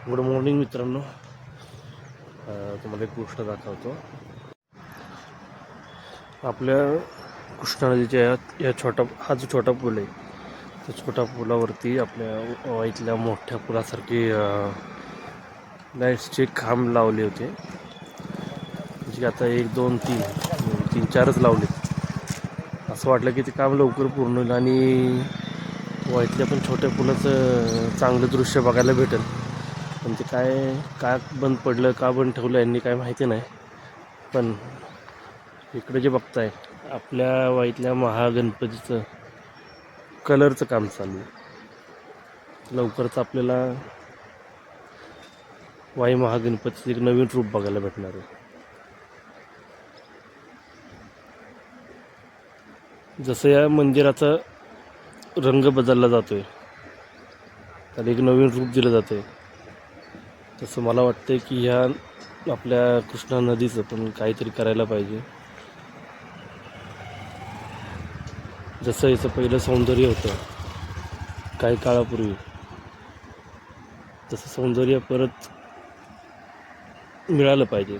Good morning मित्रांनो. तुम्हाला एक गोष्ट दाखवतो. आपल्या कृष्णा नदीच्या या हा जो छोटा पूल आहे, त्या छोट्या पुलावरती आपल्या इथल्या मोठ्या पुलासारखी लाईट्सचे खांब लावले होते. म्हणजे आता 1 2 3 3 4च लावले. असं वाटलं की ते काम लवकर पूर्ण होईल आणि इथल्या पण छोट्या पुलाचं चांगलं दृश्य बघायला भेटेल. पण ते का बंद पडलं, का बंद ठेवलं यांनी काय माहिती नाही. पण इकडे जे बघताय, आपल्या वाईतल्या महागणपतीचं कलरचं काम चालू आहे. लवकरच आपल्याला वाई महागणपतीचं एक नवीन रूप बघायला भेटणार आहे. जसं या मंदिराचा रंग बदलला जातोय, त्याला एक नवीन रूप दिलं जातंय, तसं मला वाटतं की ह्या आपल्या कृष्णा नदीचं पण काहीतरी करायला पाहिजे. जसं याचं पहिलं सौंदर्य होतं काही काळापूर्वी, तसं सौंदर्य परत मिळालं पाहिजे.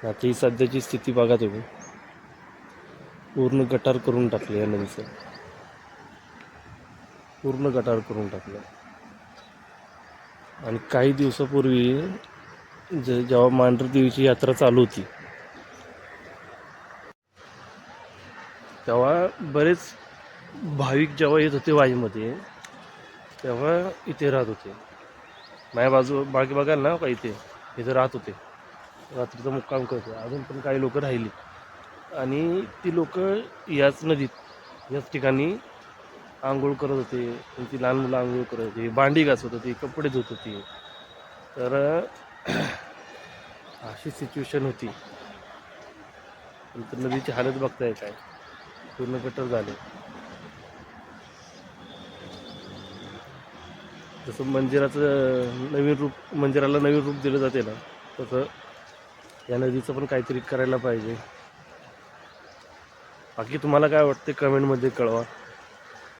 आता ही सध्याची स्थिती बघा तुम्ही, पूर्ण गटार करून टाकलं या नदीचं, पूर्ण गटार करून टाकलं. आणि काही दिवसापूर्वी जेव्हा मांढर देवीची यात्रा चालू होती, तेव्हा बरेच भाविक जेव्हा येत होते वाईमध्ये, तेव्हा इथे राहत होते. माझ्या बाकी बघायला ना का इथे राहत होते, रात्रीचा मुक्काम करतो. अजून पण काही लोक राहिली आणि ती लोक याच नदीत, याच ठिकाणी आंघोळ करत होते. ती लहान मुलं आंघोळ करत होती, भांडी घासत होती, कपडे धुत होती. तर अशी सिच्युएशन होती. नंतर नदीची हालत बघताय काय, पूर्ण गटर झाले. जसं मंदिराला नवीन रूप दिलं जाते ना, तसं या नदीचं पण काहीतरी करायला पाहिजे. बाकी तुम्हाला काय वाटते कमेंटमध्ये कळवा.